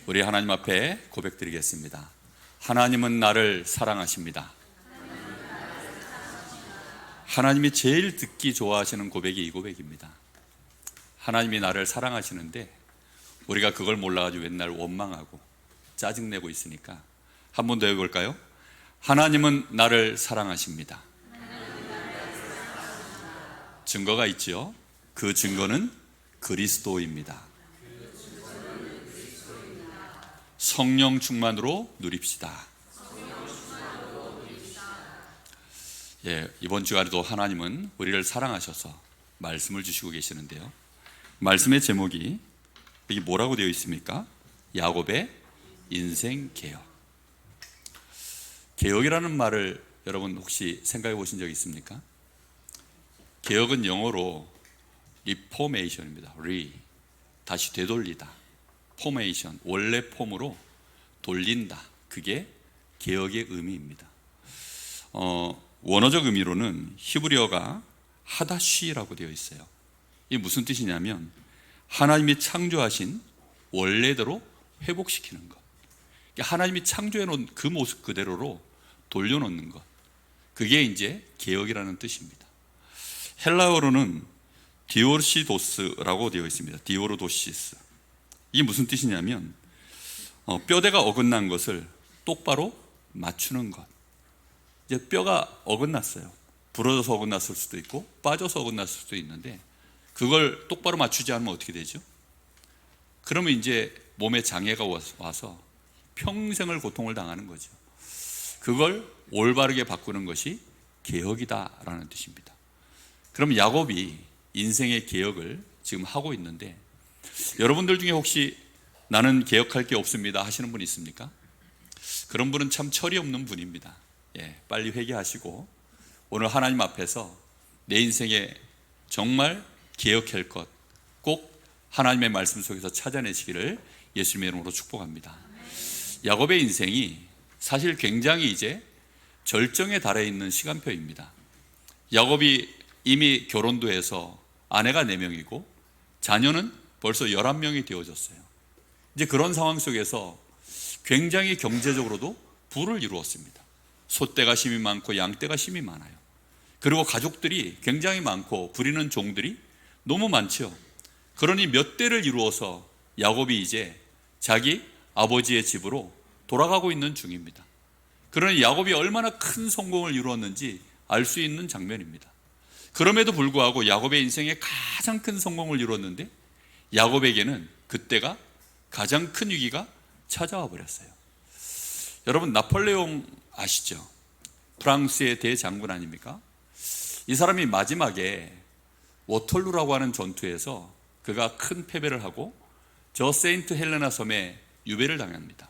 우리 하나님 앞에 고백드리겠습니다. 하나님은 나를 사랑하십니다. 하나님이 제일 듣기 좋아하시는 고백이 이 고백입니다. 하나님이 나를 사랑하시는데 우리가 그걸 몰라가지고 맨날 원망하고 짜증내고 있으니까 한 번 더 해볼까요? 하나님은 나를 사랑하십니다. 증거가 있죠. 그 증거는 그리스도입니다. 성령 충만으로 누립시다. 이번 주간에도 하나님은 우리를 사랑하셔서 말씀을 주시고 계시는데요. 말씀의 제목이 여기 뭐라고 되어 있습니까? 야곱의 인생 개혁. 개혁이라는 말을 여러분 혹시 생각해 보신 적 있습니까? 개혁은 영어로 리포메이션입니다. 다시 되돌리다. 포메이션, 원래 폼으로 돌린다. 그게 개혁의 의미입니다. 원어적 의미로는 히브리어가 하다쉬라고 되어 있어요. 이게 무슨 뜻이냐면 하나님이 창조하신 원래대로 회복시키는 것. 하나님이 창조해 놓은 그 모습 그대로로 돌려놓는 것. 그게 이제 개혁이라는 뜻입니다. 헬라어로는 디오르시도스라고 되어 있습니다. 디오르도시스. 이게 무슨 뜻이냐면 뼈대가 어긋난 것을 똑바로 맞추는 것. 이제 뼈가 어긋났어요. 부러져서 어긋났을 수도 있고 빠져서 어긋났을 수도 있는데 그걸 똑바로 맞추지 않으면 어떻게 되죠? 그러면 이제 몸에 장애가 와서 평생을 고통을 당하는 거죠. 그걸 올바르게 바꾸는 것이 개혁이다라는 뜻입니다. 그럼 야곱이 인생의 개혁을 지금 하고 있는데 여러분들 중에 혹시 나는 개혁할 게 없습니다 하시는 분 있습니까? 그런 분은 참 철이 없는 분입니다. 빨리 회개하시고 오늘 하나님 앞에서 내 인생에 정말 개혁할 것 꼭 하나님의 말씀 속에서 찾아내시기를 예수님의 이름으로 축복합니다. 야곱의 인생이 사실 굉장히 이제 절정에 달해 있는 시간표입니다. 야곱이 이미 결혼도 해서 아내가 4명이고 자녀는 벌써 11명이 되어졌어요. 이제 그런 상황 속에서 굉장히 경제적으로도 부를 이루었습니다. 소떼가 심이 많고 양떼가 심이 많아요. 그리고 가족들이 굉장히 많고 부리는 종들이 너무 많죠. 그러니 몇 대를 이루어서 야곱이 이제 자기 아버지의 집으로 돌아가고 있는 중입니다. 그러니 야곱이 얼마나 큰 성공을 이루었는지 알 수 있는 장면입니다. 그럼에도 불구하고 야곱의 인생에 가장 큰 성공을 이루었는데 야곱에게는 그때가 가장 큰 위기가 찾아와 버렸어요. 여러분 나폴레옹 아시죠? 프랑스의 대장군 아닙니까? 이 사람이 마지막에 워털루라고 하는 전투에서 그가 큰 패배를 하고 저 세인트 헬레나 섬에 유배를 당합니다.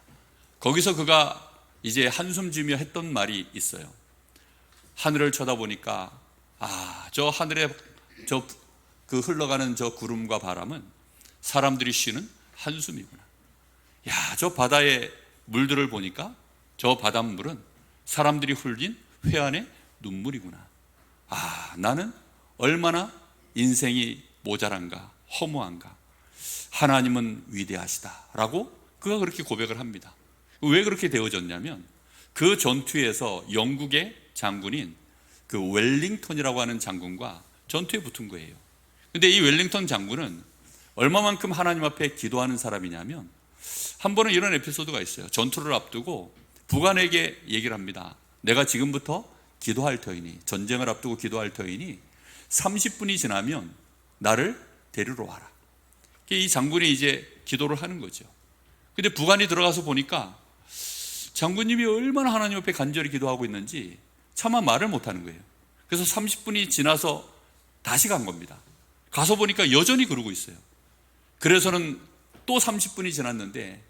거기서 그가 이제 한숨 쉬며 했던 말이 있어요. 하늘을 쳐다보니까 저 하늘에 그 흘러가는 저 구름과 바람은 사람들이 쉬는 한숨이구나. 저 바다의 물들을 보니까 저 바닷물은 사람들이 흘린 회한의 눈물이구나. 나는 얼마나 인생이 모자란가, 허무한가. 하나님은 위대하시다 라고 그가 그렇게 고백을 합니다. 왜 그렇게 되어졌냐면 그 전투에서 영국의 장군인 그 웰링턴이라고 하는 장군과 전투에 붙은 거예요. 근데 이 웰링턴 장군은 얼마만큼 하나님 앞에 기도하는 사람이냐면 한 번은 이런 에피소드가 있어요. 전투를 앞두고 부관에게 얘기를 합니다. 내가 지금부터 기도할 터이니, 전쟁을 앞두고 기도할 터이니 30분이 지나면 나를 데리러 와라. 이 장군이 이제 기도를 하는 거죠. 근데 부관이 들어가서 보니까 장군님이 얼마나 하나님 앞에 간절히 기도하고 있는지 차마 말을 못하는 거예요. 그래서 30분이 지나서 다시 간 겁니다. 가서 보니까 여전히 그러고 있어요. 그래서는 또 30분이 지났는데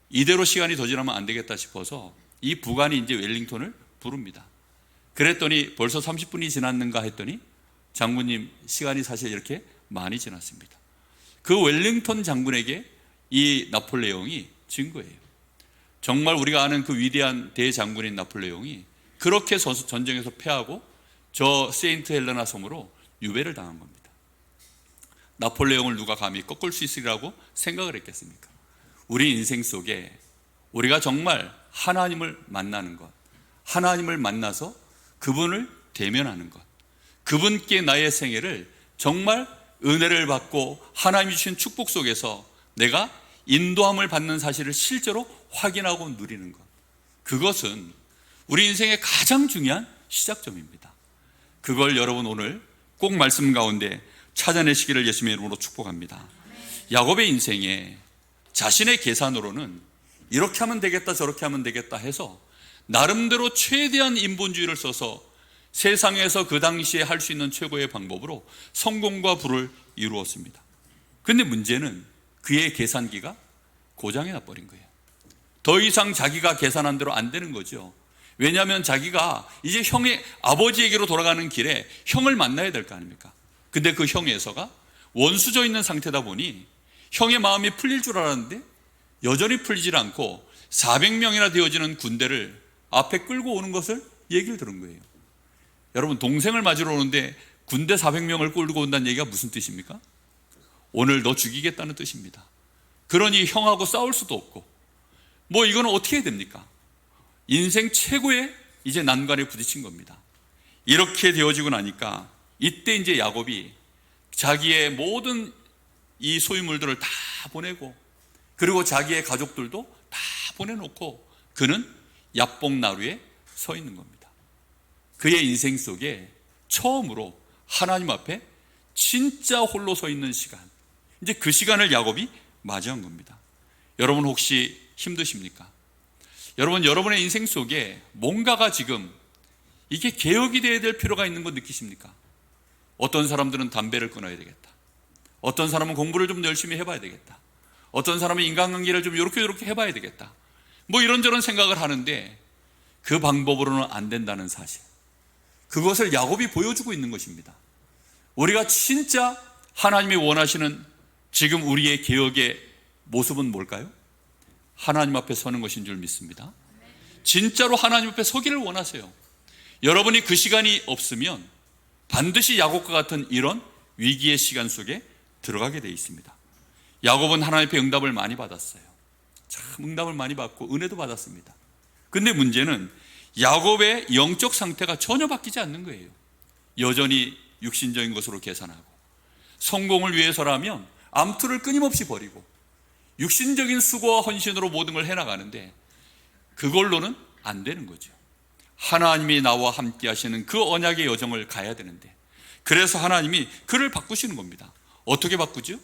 이대로 시간이 더 지나면 안 되겠다 싶어서 이 부관이 이제 웰링턴을 부릅니다. 그랬더니 벌써 30분이 지났는가 했더니 장군님 시간이 사실 이렇게 많이 지났습니다. 그 웰링턴 장군에게 이 나폴레옹이 진 거예요. 정말 우리가 아는 그 위대한 대장군인 나폴레옹이 그렇게 전쟁에서 패하고 저 세인트 헬레나 섬으로 유배를 당한 겁니다. 나폴레옹을 누가 감히 꺾을 수 있으리라고 생각을 했겠습니까? 우리 인생 속에 우리가 정말 하나님을 만나는 것, 하나님을 만나서 그분을 대면하는 것, 그분께 나의 생애를 정말 은혜를 받고 하나님이 주신 축복 속에서 내가 인도함을 받는 사실을 실제로 확인하고 누리는 것, 그것은 우리 인생의 가장 중요한 시작점입니다. 그걸 여러분 오늘 꼭 말씀 가운데 찾아내시기를 예수님의 이름으로 축복합니다. 야곱의 인생에 자신의 계산으로는 이렇게 하면 되겠다 저렇게 하면 되겠다 해서 나름대로 최대한 인본주의를 써서 세상에서 그 당시에 할 수 있는 최고의 방법으로 성공과 부를 이루었습니다. 그런데 문제는 그의 계산기가 고장이 나버린 거예요. 더 이상 자기가 계산한 대로 안 되는 거죠. 왜냐하면 자기가 이제 형의 아버지에게로 돌아가는 길에 형을 만나야 될 거 아닙니까? 근데 그 형에서가 원수져 있는 상태다 보니 형의 마음이 풀릴 줄 알았는데 여전히 풀리질 않고 400명이나 되어지는 군대를 앞에 끌고 오는 것을 얘기를 들은 거예요. 여러분, 동생을 맞으러 오는데 군대 400명을 끌고 온다는 얘기가 무슨 뜻입니까? 오늘 너 죽이겠다는 뜻입니다. 그러니 형하고 싸울 수도 없고 뭐 이거는 어떻게 해야 됩니까? 인생 최고의 이제 난관에 부딪힌 겁니다. 이렇게 되어지고 나니까 이때 이제 야곱이 자기의 모든 이 소유물들을 다 보내고 그리고 자기의 가족들도 다 보내놓고 그는 야복나루에 서 있는 겁니다. 그의 인생 속에 처음으로 하나님 앞에 진짜 홀로 서 있는 시간, 이제 그 시간을 야곱이 맞이한 겁니다. 여러분 혹시 힘드십니까? 여러분, 여러분의 인생 속에 뭔가가 지금 이게 개혁이 되어야 될 필요가 있는 거 느끼십니까? 어떤 사람들은 담배를 끊어야 되겠다. 어떤 사람은 공부를 좀 열심히 해봐야 되겠다. 어떤 사람은 인간관계를 좀 이렇게 해봐야 되겠다. 뭐 이런저런 생각을 하는데 그 방법으로는 안 된다는 사실, 그것을 야곱이 보여주고 있는 것입니다. 우리가 진짜 하나님이 원하시는 지금 우리의 개혁의 모습은 뭘까요? 하나님 앞에 서는 것인 줄 믿습니다. 진짜로 하나님 앞에 서기를 원하세요. 여러분이 그 시간이 없으면 반드시 야곱과 같은 이런 위기의 시간 속에 들어가게 되어 있습니다. 야곱은 하나님 앞에 응답을 많이 받았어요. 참 응답을 많이 받고 은혜도 받았습니다. 근데 문제는 야곱의 영적 상태가 전혀 바뀌지 않는 거예요. 여전히 육신적인 것으로 계산하고 성공을 위해서라면 암투를 끊임없이 버리고 육신적인 수고와 헌신으로 모든 걸 해나가는데 그걸로는 안 되는 거죠. 하나님이 나와 함께 하시는 그 언약의 여정을 가야 되는데, 그래서 하나님이 그를 바꾸시는 겁니다. 어떻게 바꾸죠?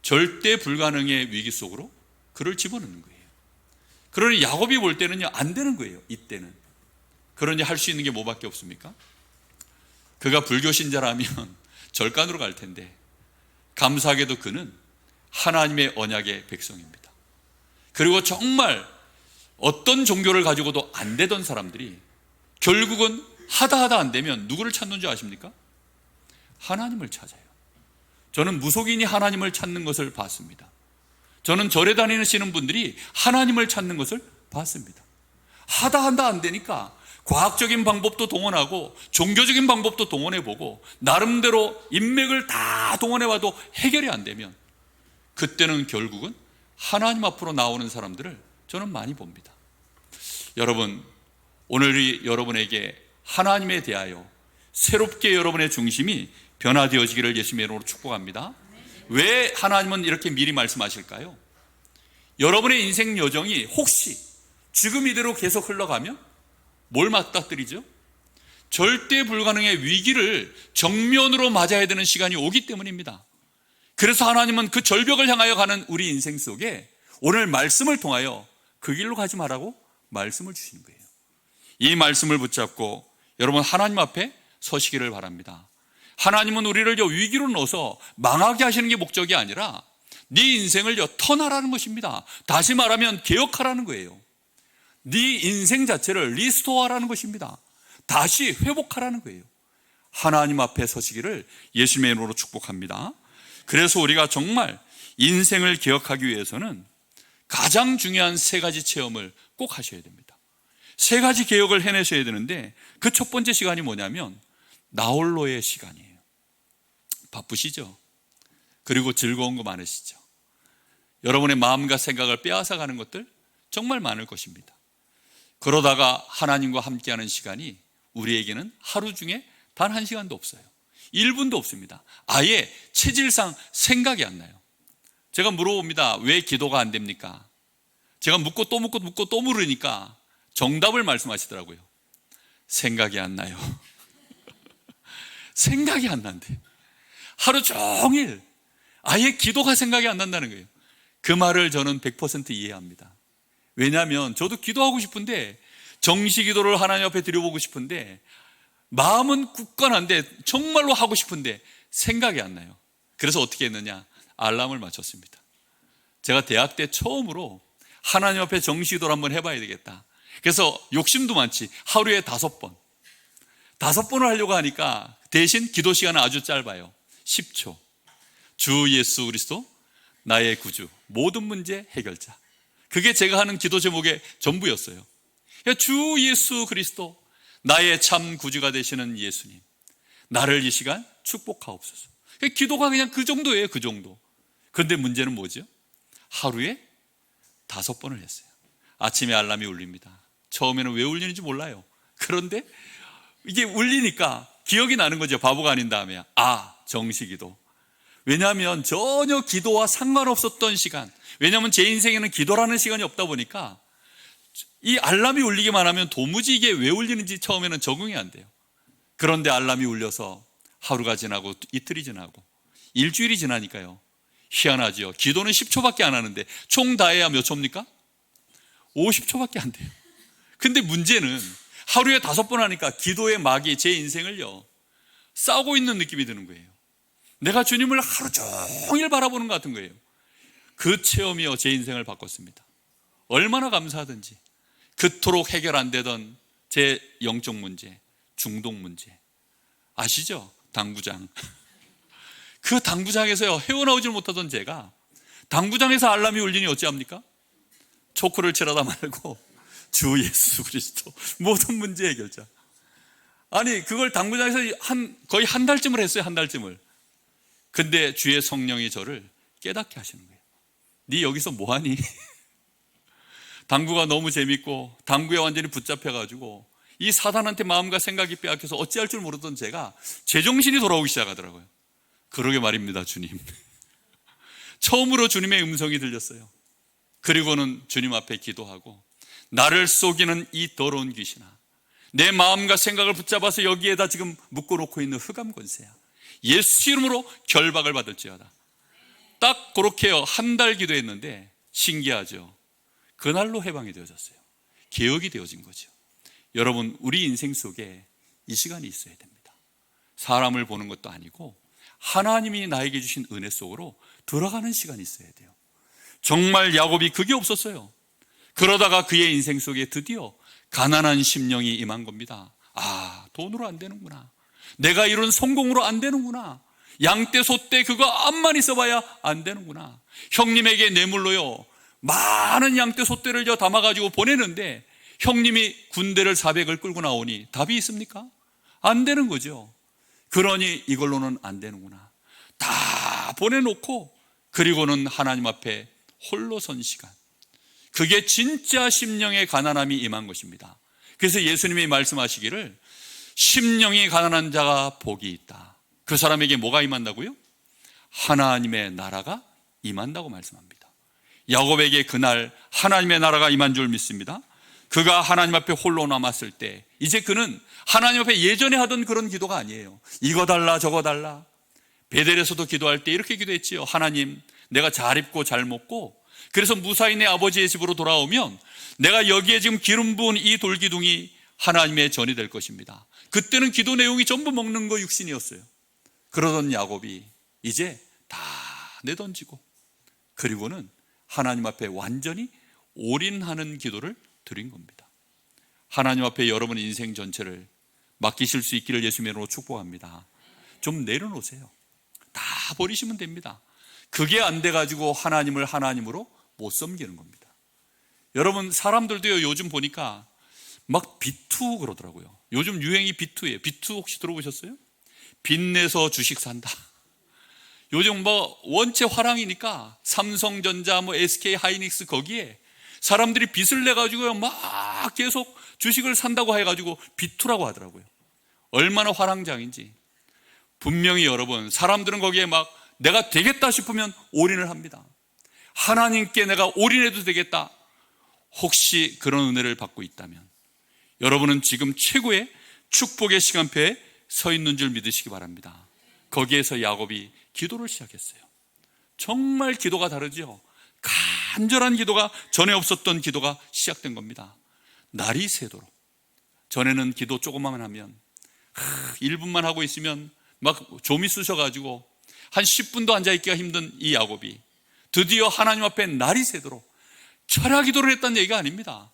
절대 불가능의 위기 속으로 그를 집어넣는 거예요. 그러니 야곱이 볼 때는요, 안 되는 거예요. 이때는. 그러니 할 수 있는 게 뭐밖에 없습니까? 그가 불교 신자라면 절간으로 갈 텐데 감사하게도 그는 하나님의 언약의 백성입니다. 그리고 정말 어떤 종교를 가지고도 안 되던 사람들이 결국은 하다 안 되면 누구를 찾는 줄 아십니까? 하나님을 찾아요. 저는 무속인이 하나님을 찾는 것을 봤습니다. 저는 절에 다니시는 분들이 하나님을 찾는 것을 봤습니다. 하다 안 되니까 과학적인 방법도 동원하고 종교적인 방법도 동원해보고 나름대로 인맥을 다 동원해봐도 해결이 안 되면 그때는 결국은 하나님 앞으로 나오는 사람들을 저는 많이 봅니다. 여러분, 오늘이 여러분에게 하나님에 대하여 새롭게 여러분의 중심이 변화되어지기를 예수님의 이름으로 축복합니다. 왜 하나님은 이렇게 미리 말씀하실까요? 여러분의 인생 여정이 혹시 지금 이대로 계속 흘러가면 뭘 맞닥뜨리죠? 절대 불가능의 위기를 정면으로 맞아야 되는 시간이 오기 때문입니다. 그래서 하나님은 그 절벽을 향하여 가는 우리 인생 속에 오늘 말씀을 통하여 그 길로 가지 말라고 말씀을 주시는 거예요. 이 말씀을 붙잡고 여러분 하나님 앞에 서시기를 바랍니다. 하나님은 우리를 위기로 넣어서 망하게 하시는 게 목적이 아니라 네 인생을 턴하라는 것입니다. 다시 말하면 개혁하라는 거예요. 네 인생 자체를 리스토어하라는 것입니다. 다시 회복하라는 거예요. 하나님 앞에 서시기를 예수님의 이름으로 축복합니다. 그래서 우리가 정말 인생을 개혁하기 위해서는 가장 중요한 세 가지 체험을 꼭 하셔야 됩니다. 세 가지 개혁을 해내셔야 되는데 그 첫 번째 시간이 뭐냐면 나홀로의 시간이에요. 바쁘시죠? 그리고 즐거운 거 많으시죠? 여러분의 마음과 생각을 빼앗아 가는 것들 정말 많을 것입니다. 그러다가 하나님과 함께하는 시간이 우리에게는 하루 중에 단 1시간도 없어요. 1분도 없습니다. 아예 체질상 생각이 안 나요. 제가 물어봅니다. 왜 기도가 안 됩니까? 제가 묻고 또 묻고 묻고 또 물으니까 정답을 말씀하시더라고요. 생각이 안 나요. 생각이 안 난대. 하루 종일 아예 기도가 생각이 안 난다는 거예요. 그 말을 저는 100% 이해합니다. 왜냐하면 저도 기도하고 싶은데, 정시 기도를 하나님 앞에 드려보고 싶은데, 마음은 굳건한데 정말로 하고 싶은데 생각이 안 나요. 그래서 어떻게 했느냐? 알람을 맞췄습니다. 제가 대학 때 처음으로 하나님 앞에 정시 기도를 한번 해봐야 되겠다. 그래서 욕심도 많지. 하루에 5번. 5번을 하려고 하니까 대신 기도 시간은 아주 짧아요. 10초. 주 예수 그리스도 나의 구주, 모든 문제 해결자. 그게 제가 하는 기도 제목의 전부였어요. 주 예수 그리스도 나의 참 구주가 되시는 예수님, 나를 이 시간 축복하옵소서. 기도가 그냥 그 정도예요. 그 정도. 그런데 문제는 뭐죠? 하루에 5번을 했어요. 아침에 알람이 울립니다. 처음에는 왜 울리는지 몰라요. 그런데 이게 울리니까 기억이 나는 거죠. 바보가 아닌 다음에. 정시기도. 왜냐하면 전혀 기도와 상관없었던 시간, 왜냐하면 제 인생에는 기도라는 시간이 없다 보니까 이 알람이 울리기만 하면 도무지 이게 왜 울리는지 처음에는 적응이 안 돼요. 그런데 알람이 울려서 하루가 지나고 이틀이 지나고 일주일이 지나니까요, 희한하죠. 기도는 10초밖에 안 하는데 총 다 해야 몇 초입니까? 50초밖에 안 돼요. 근데 문제는 하루에 5번 하니까 기도의 막이 제 인생을요 싸고 있는 느낌이 드는 거예요. 내가 주님을 하루 종일 바라보는 것 같은 거예요. 그 체험이요 제 인생을 바꿨습니다. 얼마나 감사하든지. 그토록 해결 안 되던 제 영적 문제, 중독 문제 아시죠? 당구장. 그 당구장에서요 헤어나오질 못하던 제가 당구장에서 알람이 울리니 어찌합니까? 초크를 칠하다 말고 주 예수 그리스도 모든 문제 해결자. 아니 그걸 당구장에서 거의 한 달쯤을 했어요. 한 달쯤을. 근데 주의 성령이 저를 깨닫게 하시는 거예요. 네 여기서 뭐하니? 당구가 너무 재밌고 당구에 완전히 붙잡혀가지고 이 사단한테 마음과 생각이 빼앗겨서 어찌할 줄 모르던 제가 제정신이 돌아오기 시작하더라고요. 그러게 말입니다, 주님. 처음으로 주님의 음성이 들렸어요. 그리고는 주님 앞에 기도하고, 나를 속이는 이 더러운 귀신아, 내 마음과 생각을 붙잡아서 여기에다 지금 묶어놓고 있는 흑암 권세야, 예수 이름으로 결박을 받을지어다. 딱 그렇게요 1달 기도했는데 신기하죠. 그날로 해방이 되어졌어요. 개혁이 되어진 거죠. 여러분, 우리 인생 속에 이 시간이 있어야 됩니다. 사람을 보는 것도 아니고 하나님이 나에게 주신 은혜 속으로 들어가는 시간이 있어야 돼요. 정말 야곱이 그게 없었어요. 그러다가 그의 인생 속에 드디어 가난한 심령이 임한 겁니다. 돈으로 안 되는구나. 내가 이룬 성공으로 안 되는구나. 양떼 소떼 그거 암만 있어봐야 안 되는구나. 형님에게 뇌물로요 많은 양떼 소떼를 담아가지고 보내는데 형님이 군대를 400을 끌고 나오니 답이 있습니까? 안 되는 거죠. 그러니 이걸로는 안 되는구나. 다 보내놓고 그리고는 하나님 앞에 홀로 선 시간, 그게 진짜 심령의 가난함이 임한 것입니다. 그래서 예수님이 말씀하시기를 심령이 가난한 자가 복이 있다. 그 사람에게 뭐가 임한다고요? 하나님의 나라가 임한다고 말씀합니다. 야곱에게 그날 하나님의 나라가 임한 줄 믿습니다. 그가 하나님 앞에 홀로 남았을 때 이제 그는 하나님 앞에 예전에 하던 그런 기도가 아니에요. 이거 달라 저거 달라. 베델에서도 기도할 때 이렇게 기도했지요. 하나님, 내가 잘 입고 잘 먹고 그래서 무사히 내 아버지의 집으로 돌아오면 내가 여기에 지금 기름 부은 이 돌기둥이 하나님의 전이 될 것입니다. 그때는 기도 내용이 전부 먹는 거 육신이었어요. 그러던 야곱이 이제 다 내던지고 그리고는 하나님 앞에 완전히 올인하는 기도를 드린 겁니다. 하나님 앞에 여러분 인생 전체를 맡기실 수 있기를 예수님의 이름으로 축복합니다. 좀 내려놓으세요. 다 버리시면 됩니다. 그게 안 돼가지고 하나님을 하나님으로 못 섬기는 겁니다. 여러분, 사람들도요 요즘 보니까 막 비투 그러더라고요. 요즘 유행이 비투예요. 비투 혹시 들어보셨어요? 빚내서 주식 산다. 요즘 뭐 원체 화랑이니까 삼성전자, 뭐 SK 하이닉스 거기에 사람들이 빚을 내가지고요 막 계속 주식을 산다고 해가지고 비투라고 하더라고요. 얼마나 화랑장인지. 분명히 여러분, 사람들은 거기에 막 내가 되겠다 싶으면 올인을 합니다. 하나님께 내가 올인해도 되겠다. 혹시 그런 은혜를 받고 있다면 여러분은 지금 최고의 축복의 시간표에 서 있는 줄 믿으시기 바랍니다. 거기에서 야곱이 기도를 시작했어요. 정말 기도가 다르죠. 간절한 기도가, 전에 없었던 기도가 시작된 겁니다. 날이 새도록. 전에는 기도 조금만 하면 1분만 하고 있으면 막 좀이 쑤셔가지고 한 10분도 앉아있기가 힘든 이 야곱이 드디어 하나님 앞에 날이 새도록 철야 기도를 했다는 얘기가 아닙니다.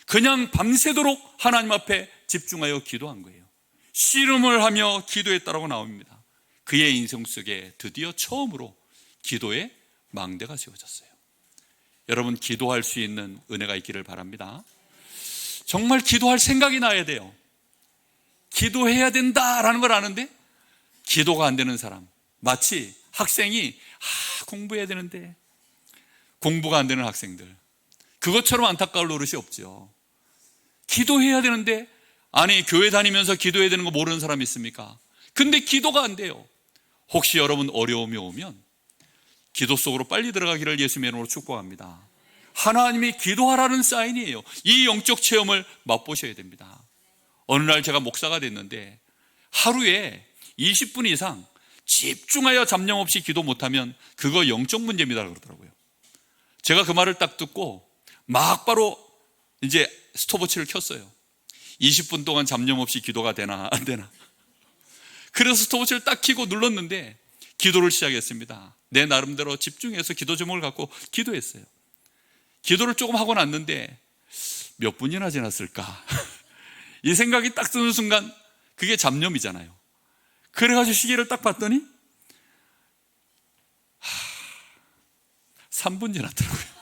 그냥 밤새도록 하나님 앞에 집중하여 기도한 거예요. 씨름을 하며 기도했다라고 나옵니다. 그의 인생 속에 드디어 처음으로 기도의 망대가 세워졌어요. 여러분, 기도할 수 있는 은혜가 있기를 바랍니다. 정말 기도할 생각이 나야 돼요. 기도해야 된다라는 걸 아는데 기도가 안 되는 사람, 마치 학생이 공부해야 되는데 공부가 안 되는 학생들, 그것처럼 안타까울 노릇이 없죠. 기도해야 되는데, 아니 교회 다니면서 기도해야 되는 거 모르는 사람 있습니까? 근데 기도가 안 돼요. 혹시 여러분 어려움이 오면 기도 속으로 빨리 들어가기를 예수님의 이름으로 축복합니다. 하나님이 기도하라는 사인이에요. 이 영적 체험을 맛보셔야 됩니다. 어느 날 제가 목사가 됐는데 하루에 20분 이상 집중하여 잡념 없이 기도 못하면 그거 영적 문제입니다 그러더라고요. 제가 그 말을 딱 듣고 막 바로 이제 스톱워치를 켰어요. 20분 동안 잡념 없이 기도가 되나 안 되나. 그래서 스톱워치를 딱 켜고 눌렀는데 기도를 시작했습니다. 내 나름대로 집중해서 기도 제목을 갖고 기도했어요. 기도를 조금 하고 났는데 몇 분이나 지났을까 이 생각이 딱 드는 순간 그게 잡념이잖아요. 그래가지고 시계를 딱 봤더니 3분 지났더라고요.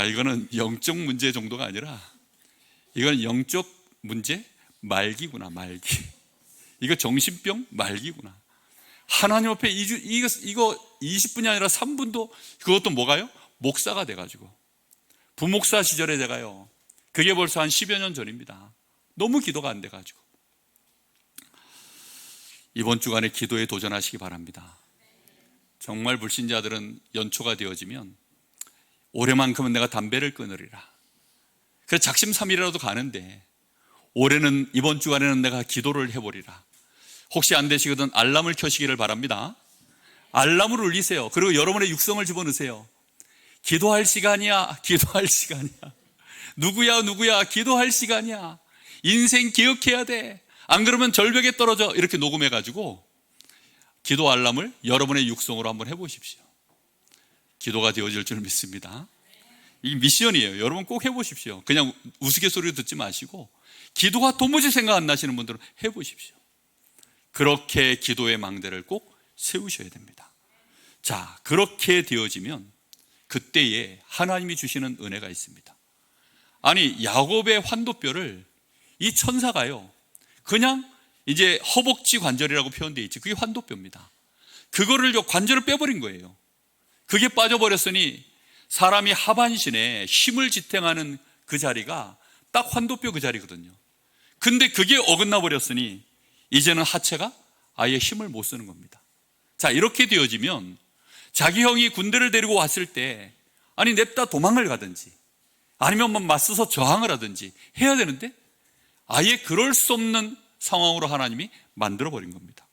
이거는 영적 문제 정도가 아니라 이건 영적 문제 말기구나, 말기. 이거 정신병 말기구나. 하나님 앞에 이거 20분이 아니라 3분도, 그것도 뭐가요? 목사가 돼가지고. 부목사 시절에 제가요, 그게 벌써 한 10여 년 전입니다. 너무 기도가 안 돼가지고. 이번 주간에 기도에 도전하시기 바랍니다. 정말 불신자들은 연초가 되어지면 올해만큼은 내가 담배를 끊으리라. 그래서 작심삼일이라도 가는데 올해는, 이번 주간에는 내가 기도를 해보리라. 혹시 안 되시거든 알람을 켜시기를 바랍니다. 알람을 울리세요. 그리고 여러분의 육성을 집어넣으세요. 기도할 시간이야, 기도할 시간이야. 누구야, 기도할 시간이야. 인생 기억해야 돼. 안 그러면 절벽에 떨어져. 이렇게 녹음해가지고 기도 알람을 여러분의 육성으로 한번 해보십시오. 기도가 되어질 줄 믿습니다. 이 미션이에요. 여러분 꼭 해보십시오. 그냥 우스갯소리로 듣지 마시고 기도가 도무지 생각 안 나시는 분들은 해보십시오. 그렇게 기도의 망대를 꼭 세우셔야 됩니다. 자, 그렇게 되어지면 그때에 하나님이 주시는 은혜가 있습니다. 아니, 야곱의 환도뼈를 이 천사가요, 그냥 이제 허벅지 관절이라고 표현되어 있지, 그게 환도뼈입니다. 그거를 관절을 빼버린 거예요. 그게 빠져버렸으니 사람이 하반신에 힘을 지탱하는 그 자리가 딱 환도뼈 그 자리거든요. 근데 그게 어긋나 버렸으니 이제는 하체가 아예 힘을 못 쓰는 겁니다. 자, 이렇게 되어지면 자기 형이 군대를 데리고 왔을 때 아니 냅다 도망을 가든지 아니면 뭐 맞서서 저항을 하든지 해야 되는데 아예 그럴 수 없는 상황으로 하나님이 만들어버린 겁니다.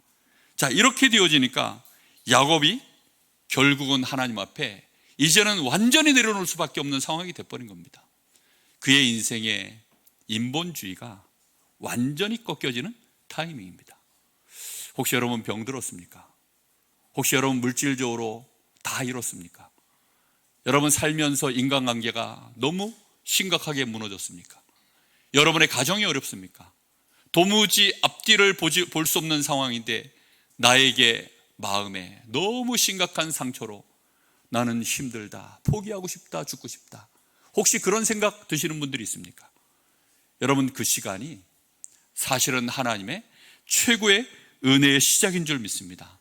자, 이렇게 되어지니까 야곱이 결국은 하나님 앞에 이제는 완전히 내려놓을 수밖에 없는 상황이 돼버린 겁니다. 그의 인생의 인본주의가 완전히 꺾여지는 타이밍입니다. 혹시 여러분 병들었습니까? 혹시 여러분 물질적으로 다 잃었습니까? 여러분 살면서 인간관계가 너무 심각하게 무너졌습니까? 여러분의 가정이 어렵습니까? 도무지 앞뒤를 볼 수 없는 상황인데 나에게 마음에 너무 심각한 상처로 나는 힘들다, 포기하고 싶다, 죽고 싶다. 혹시 그런 생각 드시는 분들이 있습니까? 여러분, 그 시간이 사실은 하나님의 최고의 은혜의 시작인 줄 믿습니다.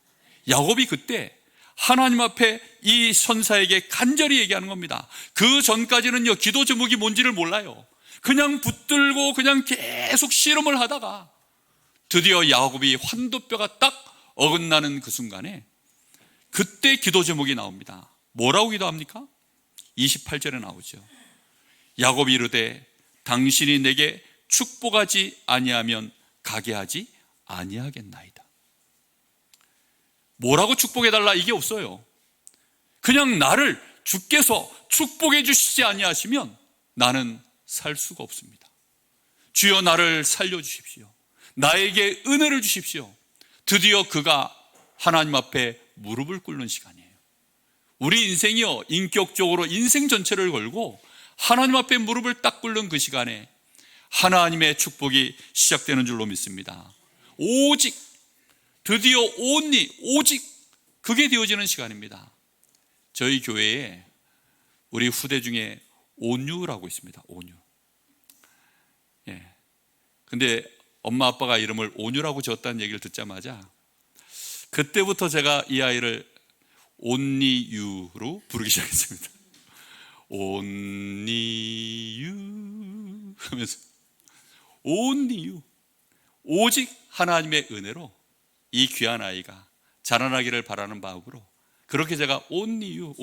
야곱이 그때 하나님 앞에 이 선사에게 간절히 얘기하는 겁니다. 그 전까지는요, 기도 제목이 뭔지를 몰라요. 그냥 붙들고 그냥 계속 씨름을 하다가 드디어 야곱이 환도뼈가 딱 어긋나는 그 순간에 그때 기도 제목이 나옵니다. 뭐라고 기도합니까? 28절에 나오죠. 야곱이 이르되 당신이 내게 축복하지 아니하면 가게 하지 아니하겠나이다. 뭐라고 축복해달라 이게 없어요. 그냥 나를 주께서 축복해 주시지 아니하시면 나는 살 수가 없습니다. 주여 나를 살려주십시오. 나에게 은혜를 주십시오. 드디어 그가 하나님 앞에 무릎을 꿇는 시간이에요. 우리 인생이요, 인격적으로 인생 전체를 걸고 하나님 앞에 무릎을 딱 꿇는 그 시간에 하나님의 축복이 시작되는 줄로 믿습니다. 오직, 드디어 오직 그게 되어지는 시간입니다. 저희 교회에 우리 후대 중에 온유라고 있습니다. 온유. 예. 근데 엄마 아빠가 이름을 온유라고 지었다는 얘기를 듣자마자 그때부터 제가 이 아이를 온리유로 부르기 시작했습니다. 온리유 하면서 온리유, 오직 하나님의 은혜로 이 귀한 아이가 자라나기를 바라는 마음으로 그렇게 제가 온리유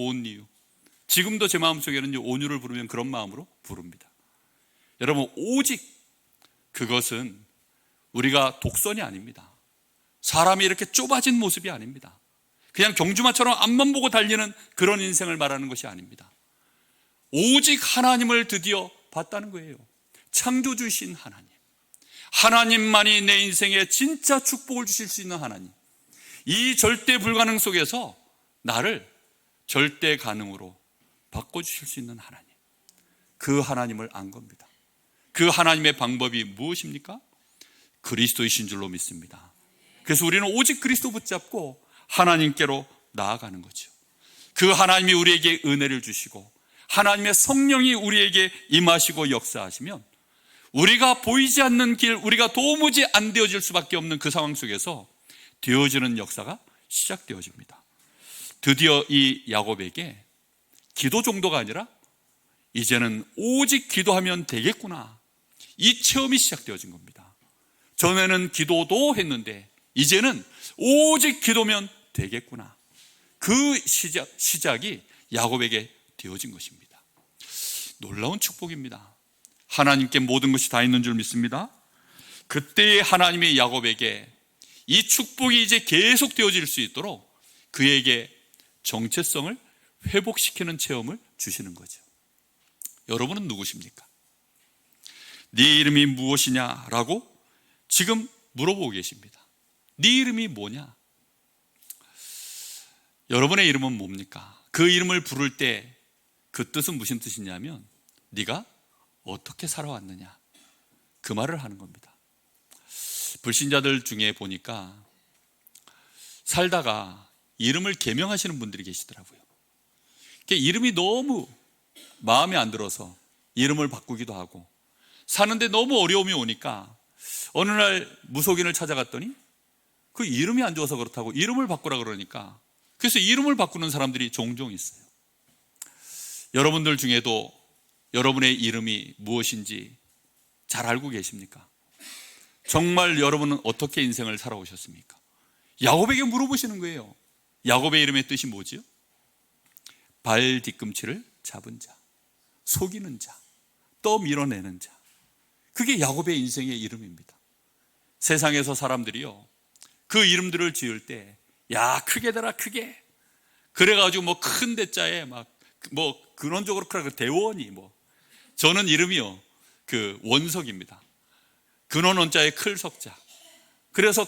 지금도 제 마음속에는 온유를 부르면 그런 마음으로 부릅니다. 여러분, 오직 그것은 우리가 독선이 아닙니다. 사람이 이렇게 좁아진 모습이 아닙니다. 그냥 경주마처럼 앞만 보고 달리는 그런 인생을 말하는 것이 아닙니다. 오직 하나님을 드디어 봤다는 거예요. 창조주신 하나님, 하나님만이 내 인생에 진짜 축복을 주실 수 있는 하나님, 이 절대 불가능 속에서 나를 절대 가능으로 바꿔주실 수 있는 하나님, 그 하나님을 안 겁니다. 그 하나님의 방법이 무엇입니까? 그리스도이신 줄로 믿습니다. 그래서 우리는 오직 그리스도 붙잡고 하나님께로 나아가는 거죠. 그 하나님이 우리에게 은혜를 주시고 하나님의 성령이 우리에게 임하시고 역사하시면 우리가 보이지 않는 길, 우리가 도무지 안 되어질 수밖에 없는 그 상황 속에서 되어지는 역사가 시작되어집니다. 드디어 이 야곱에게 기도 정도가 아니라 이제는 오직 기도하면 되겠구나, 이 체험이 시작되어진 겁니다. 전에는 기도도 했는데 이제는 오직 기도면 되겠구나, 그 시작이 야곱에게 되어진 것입니다. 놀라운 축복입니다. 하나님께 모든 것이 다 있는 줄 믿습니다. 그때의 하나님이 야곱에게 이 축복이 이제 계속 되어질 수 있도록 그에게 정체성을 회복시키는 체험을 주시는 거죠. 여러분은 누구십니까? 네 이름이 무엇이냐라고 지금 물어보고 계십니다. 네 이름이 뭐냐? 여러분의 이름은 뭡니까? 그 이름을 부를 때 그 뜻은 무슨 뜻이냐면 네가 어떻게 살아왔느냐, 그 말을 하는 겁니다. 불신자들 중에 보니까 살다가 이름을 개명하시는 분들이 계시더라고요. 이름이 너무 마음에 안 들어서 이름을 바꾸기도 하고, 사는데 너무 어려움이 오니까 어느 날 무속인을 찾아갔더니 그 이름이 안 좋아서 그렇다고 이름을 바꾸라 그러니까, 그래서 이름을 바꾸는 사람들이 종종 있어요. 여러분들 중에도 여러분의 이름이 무엇인지 잘 알고 계십니까? 정말 여러분은 어떻게 인생을 살아오셨습니까? 야곱에게 물어보시는 거예요. 야곱의 이름의 뜻이 뭐지요? 발 뒤꿈치를 잡은 자, 속이는 자, 떠밀어내는 자. 그게 야곱의 인생의 이름입니다. 세상에서 사람들이요, 그 이름들을 지을 때 야, 크게 되라, 크게. 그래가지고 뭐 큰 대자에 막 뭐 근원적으로 크라, 대원이 뭐. 저는 이름이요, 그 원석입니다. 근원 원자에 클 석자. 그래서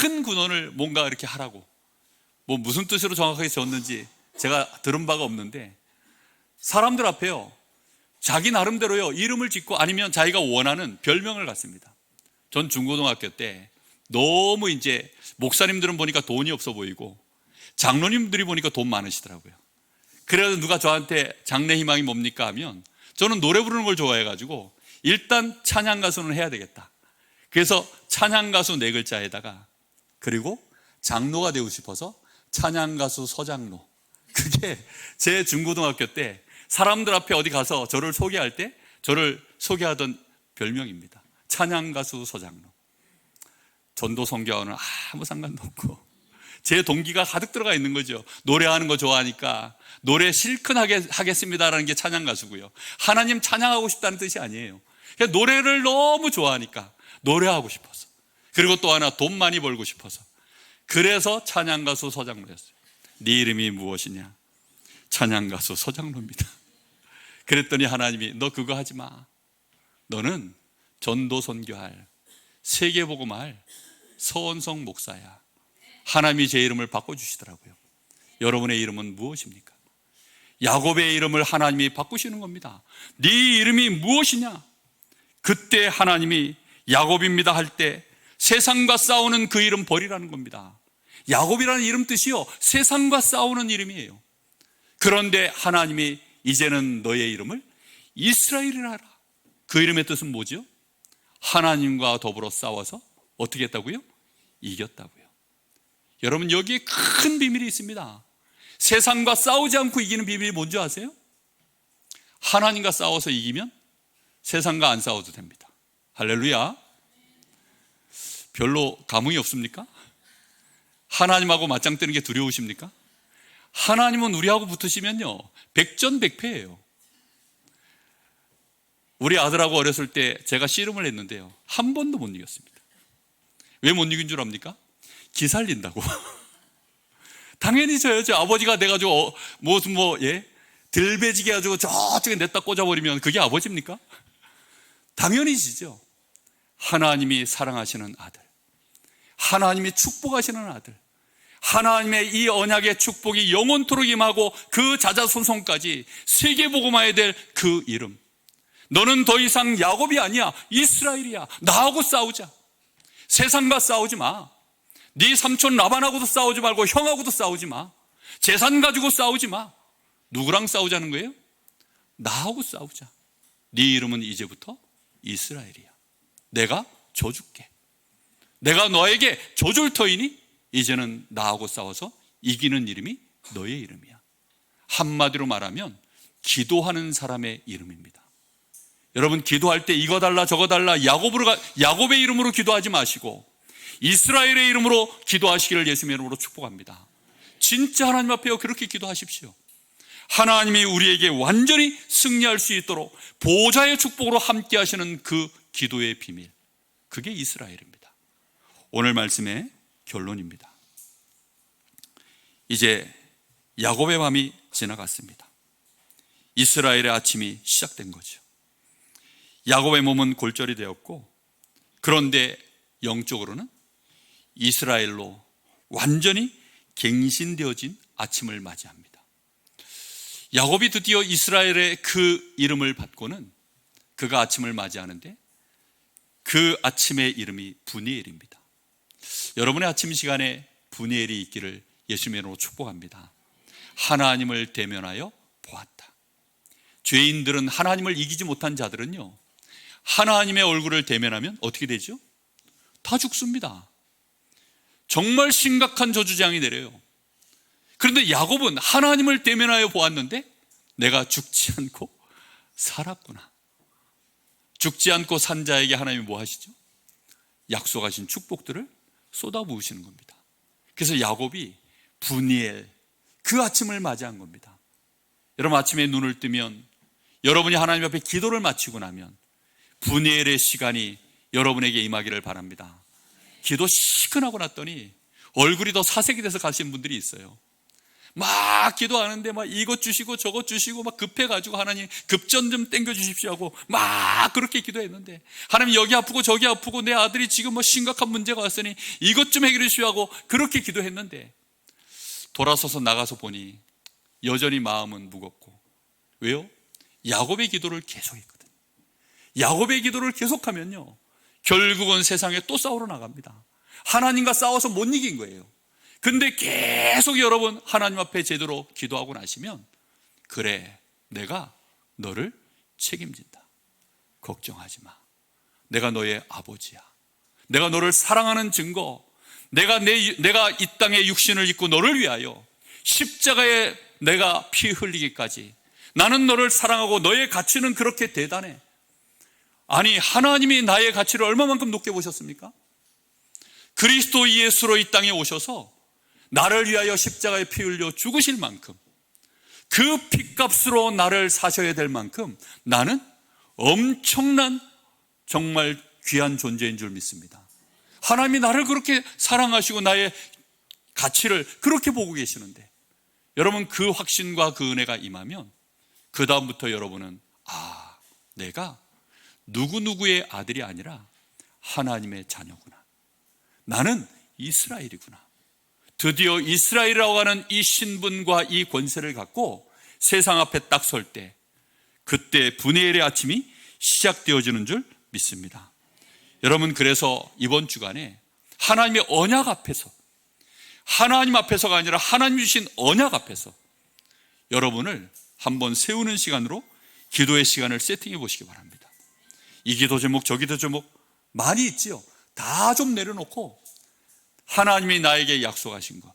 큰 근원을 뭔가 이렇게 하라고, 뭐 무슨 뜻으로 정확하게 지었는지 제가 들은 바가 없는데, 사람들 앞에요, 자기 나름대로요 이름을 짓고 아니면 자기가 원하는 별명을 갖습니다. 전 중고등학교 때 너무 이제 목사님들은 보니까 돈이 없어 보이고 장로님들이 보니까 돈 많으시더라고요. 그래서 누가 저한테 장래 희망이 뭡니까 하면 저는 노래 부르는 걸 좋아해가지고 일단 찬양 가수는 해야 되겠다. 그래서 찬양 가수 4글자에다가 그리고 장로가 되고 싶어서 찬양가수 서장로. 그게 제 중고등학교 때 사람들 앞에 어디 가서 저를 소개할 때 저를 소개하던 별명입니다. 찬양가수 서장로. 전도선교와는 아무 상관도 없고 제 동기가 가득 들어가 있는 거죠. 노래하는 거 좋아하니까 노래 실컷 하겠습니다라는 게 찬양가수고요. 하나님 찬양하고 싶다는 뜻이 아니에요. 그냥 노래를 너무 좋아하니까 노래하고 싶어서, 그리고 또 하나 돈 많이 벌고 싶어서, 그래서 찬양가수 서장로였어요. 네 이름이 무엇이냐? 찬양가수 서장로입니다. 그랬더니 하나님이 너 그거 하지 마. 너는 전도 선교할, 세계복음할 서원성 목사야. 하나님이 제 이름을 바꿔주시더라고요. 여러분의 이름은 무엇입니까? 야곱의 이름을 하나님이 바꾸시는 겁니다. 네 이름이 무엇이냐? 그때 하나님이 야곱입니다 할 때 세상과 싸우는 그 이름 버리라는 겁니다. 야곱이라는 이름 뜻이요, 세상과 싸우는 이름이에요. 그런데 하나님이 이제는 너의 이름을 이스라엘이라 하라. 그 이름의 뜻은 뭐죠? 하나님과 더불어 싸워서 어떻게 했다고요? 이겼다고요. 여러분, 여기에 큰 비밀이 있습니다. 세상과 싸우지 않고 이기는 비밀이 뭔지 아세요? 하나님과 싸워서 이기면 세상과 안 싸워도 됩니다. 할렐루야. 별로 감흥이 없습니까? 하나님하고 맞짱 뜨는 게 두려우십니까? 하나님은 우리하고 붙으시면요, 백전백패예요. 우리 아들하고 어렸을 때 제가 씨름을 했는데요, 한 번도 못 이겼습니다. 왜 못 이긴 줄 압니까? 기살린다고. 당연히 져야죠. 아버지가 내가지고 들배지게 해가지고 저쪽에 냈다 꽂아버리면 그게 아버지입니까? 당연히 지죠. 하나님이 사랑하시는 아들, 하나님이 축복하시는 아들, 하나님의 이 언약의 축복이 영원토록 임하고 그 자자손손까지 세계복음화해야 될 그 이름, 너는 더 이상 야곱이 아니야, 이스라엘이야. 나하고 싸우자. 세상과 싸우지 마. 네 삼촌 라반하고도 싸우지 말고 형하고도 싸우지 마. 재산 가지고 싸우지 마. 누구랑 싸우자는 거예요? 나하고 싸우자. 네 이름은 이제부터 이스라엘이야. 내가 줘줄게. 내가 너에게 줘줄 터이니 이제는 나하고 싸워서 이기는 이름이 너의 이름이야. 한마디로 말하면 기도하는 사람의 이름입니다. 여러분, 기도할 때 이거 달라 저거 달라 야곱의 이름으로 기도하지 마시고 이스라엘의 이름으로 기도하시기를 예수님의 이름으로 축복합니다. 진짜 하나님 앞에 그렇게 기도하십시오. 하나님이 우리에게 완전히 승리할 수 있도록 보좌의 축복으로 함께 하시는 그 기도의 비밀, 그게 이스라엘입니다. 오늘 말씀의 결론입니다. 이제 야곱의 밤이 지나갔습니다. 이스라엘의 아침이 시작된 거죠. 야곱의 몸은 골절이 되었고, 그런데 영적으로는 이스라엘로 완전히 갱신되어진 아침을 맞이합니다. 야곱이 드디어 이스라엘의 그 이름을 받고는 그가 아침을 맞이하는데 그 아침의 이름이 브니엘입니다. 여러분의 아침 시간에 브니엘이 있기를 예수님의 이름으로 축복합니다. 하나님을 대면하여 보았다. 죄인들은, 하나님을 이기지 못한 자들은요, 하나님의 얼굴을 대면하면 어떻게 되죠? 다 죽습니다. 정말 심각한 저주장이 내려요. 그런데 야곱은 하나님을 대면하여 보았는데 내가 죽지 않고 살았구나. 죽지 않고 산 자에게 하나님이 뭐 하시죠? 약속하신 축복들을 쏟아부으시는 겁니다. 그래서 야곱이 브니엘, 그 아침을 맞이한 겁니다. 여러분, 아침에 눈을 뜨면, 여러분이 하나님 앞에 기도를 마치고 나면 브니엘의 시간이 여러분에게 임하기를 바랍니다. 기도 시큰하고 났더니 얼굴이 더 사색이 돼서 가시는 분들이 있어요. 막 기도하는데 막 이것 주시고 저것 주시고 막 급해가지고 하나님 급전 좀 땡겨 주십시오 하고 막 그렇게 기도했는데, 하나님 여기 아프고 저기 아프고 내 아들이 지금 뭐 심각한 문제가 왔으니 이것 좀 해결해 주십시오 하고 그렇게 기도했는데, 돌아서서 나가서 보니 여전히 마음은 무겁고. 왜요? 야곱의 기도를 계속했거든요. 야곱의 기도를 계속하면요, 결국은 세상에 또 싸우러 나갑니다. 하나님과 싸워서 못 이긴 거예요. 근데 계속 여러분 하나님 앞에 제대로 기도하고 나시면, 그래, 내가 너를 책임진다. 걱정하지 마. 내가 너의 아버지야. 내가 너를 사랑하는 증거, 내가 이 땅에 육신을 입고 너를 위하여 십자가에 내가 피 흘리기까지 나는 너를 사랑하고 너의 가치는 그렇게 대단해. 아니, 하나님이 나의 가치를 얼마만큼 높게 보셨습니까? 그리스도 예수로 이 땅에 오셔서 나를 위하여 십자가에 피 흘려 죽으실 만큼, 그 피값으로 나를 사셔야 될 만큼 나는 엄청난 정말 귀한 존재인 줄 믿습니다. 하나님이 나를 그렇게 사랑하시고 나의 가치를 그렇게 보고 계시는데, 여러분 그 확신과 그 은혜가 임하면 그 다음부터 여러분은 내가 누구누구의 아들이 아니라 하나님의 자녀구나. 나는 이스라엘이구나. 드디어 이스라엘이라고 하는 이 신분과 이 권세를 갖고 세상 앞에 딱 설 때, 그때 분해일의 아침이 시작되어지는 줄 믿습니다. 여러분, 그래서 이번 주간에 하나님의 언약 앞에서, 하나님 앞에서가 아니라 하나님 주신 언약 앞에서 여러분을 한번 세우는 시간으로 기도의 시간을 세팅해 보시기 바랍니다. 이 기도 제목 저 기도 제목 많이 있지요. 다 좀 내려놓고 하나님이 나에게 약속하신 것,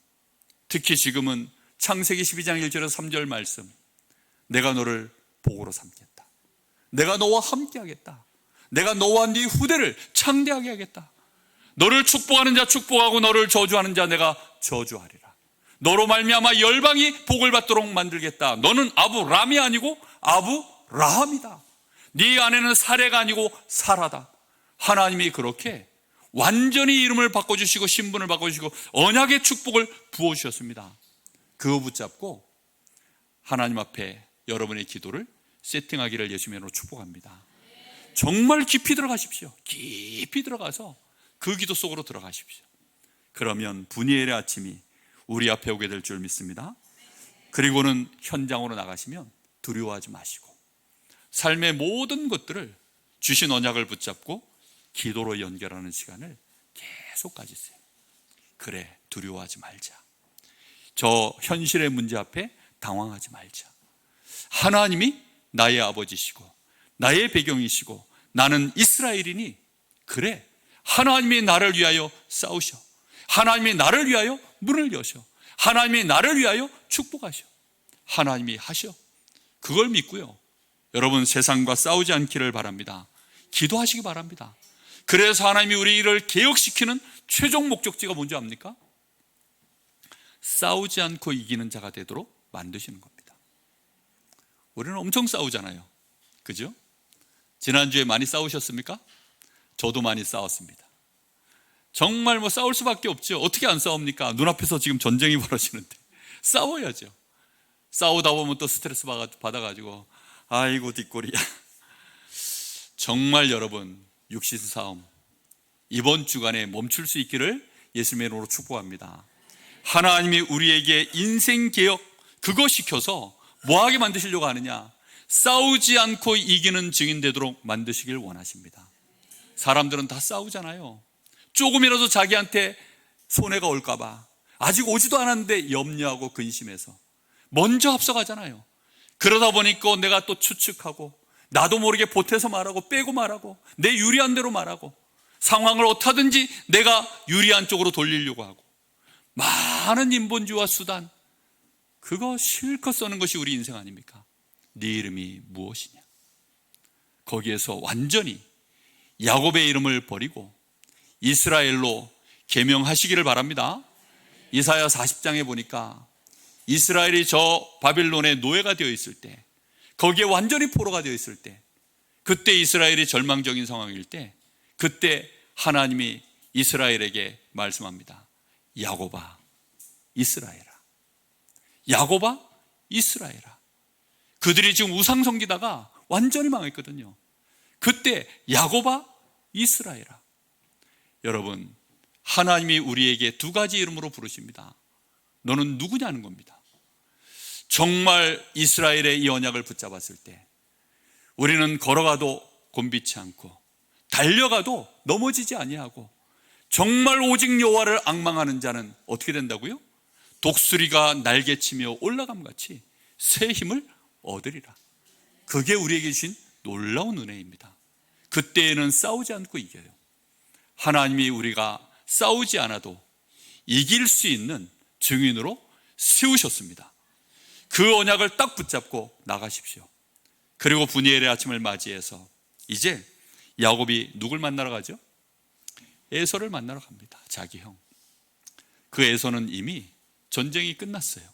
특히 지금은 창세기 12장 1절에서 3절 말씀, 내가 너를 복으로 삼겠다, 내가 너와 함께 하겠다, 내가 너와 네 후대를 창대하게 하겠다, 너를 축복하는 자 축복하고 너를 저주하는 자 내가 저주하리라, 너로 말미암아 열방이 복을 받도록 만들겠다, 너는 아브람이 아니고 아브라함이다, 네 아내는 사레가 아니고 사라다. 하나님이 그렇게 완전히 이름을 바꿔주시고 신분을 바꿔주시고 언약의 축복을 부어주셨습니다. 그거 붙잡고 하나님 앞에 여러분의 기도를 세팅하기를 예수님으로 축복합니다. 정말 깊이 들어가십시오. 깊이 들어가서 그 기도 속으로 들어가십시오. 그러면 분이엘의 아침이 우리 앞에 오게 될 줄 믿습니다. 그리고는 현장으로 나가시면 두려워하지 마시고 삶의 모든 것들을 주신 언약을 붙잡고 기도로 연결하는 시간을 계속 가지세요. 그래, 두려워하지 말자. 저 현실의 문제 앞에 당황하지 말자. 하나님이 나의 아버지시고 나의 배경이시고 나는 이스라엘이니, 그래, 하나님이 나를 위하여 싸우셔. 하나님이 나를 위하여 문을 여셔. 하나님이 나를 위하여 축복하셔. 하나님이 하셔. 그걸 믿고요, 여러분 세상과 싸우지 않기를 바랍니다. 기도하시기 바랍니다. 그래서 하나님이 우리를 개혁시키는 최종 목적지가 뭔지 압니까? 싸우지 않고 이기는 자가 되도록 만드시는 겁니다. 우리는 엄청 싸우잖아요, 그죠? 지난주에 많이 싸우셨습니까? 저도 많이 싸웠습니다. 정말 싸울 수밖에 없죠. 어떻게 안 싸웁니까? 눈앞에서 지금 전쟁이 벌어지는데 싸워야죠. 싸우다 보면 또 스트레스 받아가지고 아이고 뒷골이야. 정말 여러분, 육신 싸움 이번 주간에 멈출 수 있기를 예수님의 이름으로 축복합니다. 하나님이 우리에게 인생 개혁 그거 시켜서 뭐하게 만드시려고 하느냐? 싸우지 않고 이기는 증인 되도록 만드시길 원하십니다. 사람들은 다 싸우잖아요. 조금이라도 자기한테 손해가 올까봐 아직 오지도 않았는데 염려하고 근심해서 먼저 앞서가잖아요. 그러다 보니까 내가 또 추측하고 나도 모르게 보태서 말하고 빼고 말하고 내 유리한 대로 말하고 상황을 어떻게든지 내가 유리한 쪽으로 돌리려고 하고 많은 인본주의와 수단, 그거 실컷 써는 것이 우리 인생 아닙니까? 네 이름이 무엇이냐? 거기에서 완전히 야곱의 이름을 버리고 이스라엘로 계명하시기를 바랍니다. 이사야 40장에 보니까 이스라엘이 저 바빌론의 노예가 되어 있을 때, 거기에 완전히 포로가 되어 있을 때, 그때 이스라엘이 절망적인 상황일 때, 그때 하나님이 이스라엘에게 말씀합니다. 야곱아 이스라엘아, 야곱아 이스라엘아. 그들이 지금 우상 섬기다가 완전히 망했거든요. 그때 야곱아 이스라엘아. 여러분, 하나님이 우리에게 두 가지 이름으로 부르십니다. 너는 누구냐는 겁니다. 정말 이스라엘의 이 언약을 붙잡았을 때 우리는 걸어가도 곤비치 않고 달려가도 넘어지지 아니하고, 정말 오직 여호와를 앙망하는 자는 어떻게 된다고요? 독수리가 날개치며 올라감같이 새 힘을 얻으리라. 그게 우리에게 주신 놀라운 은혜입니다. 그때에는 싸우지 않고 이겨요. 하나님이 우리가 싸우지 않아도 이길 수 있는 증인으로 세우셨습니다. 그 언약을 딱 붙잡고 나가십시오. 그리고 분이엘의 아침을 맞이해서 이제 야곱이 누굴 만나러 가죠? 에서를 만나러 갑니다. 자기 형. 그 에서는 이미 전쟁이 끝났어요.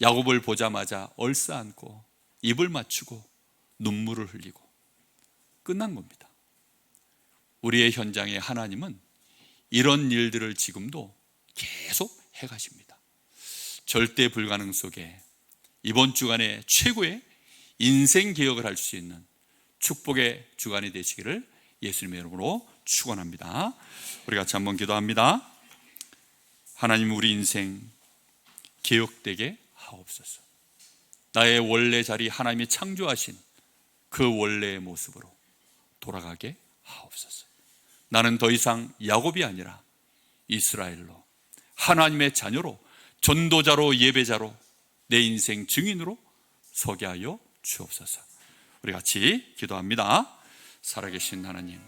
야곱을 보자마자 얼싸안고 입을 맞추고 눈물을 흘리고 끝난 겁니다. 우리의 현장에 하나님은 이런 일들을 지금도 계속 해가십니다. 절대 불가능 속에 이번 주간에 최고의 인생 개혁을 할 수 있는 축복의 주간이 되시기를 예수님의 이름으로 축원합니다. 우리 같이 한번 기도합니다. 하나님, 우리 인생 개혁되게 하옵소서. 나의 원래 자리, 하나님이 창조하신 그 원래의 모습으로 돌아가게 하옵소서. 나는 더 이상 야곱이 아니라 이스라엘로, 하나님의 자녀로, 전도자로, 예배자로, 내 인생 증인으로 서게 하여 주옵소서. 우리 같이 기도합니다. 살아계신 하나님,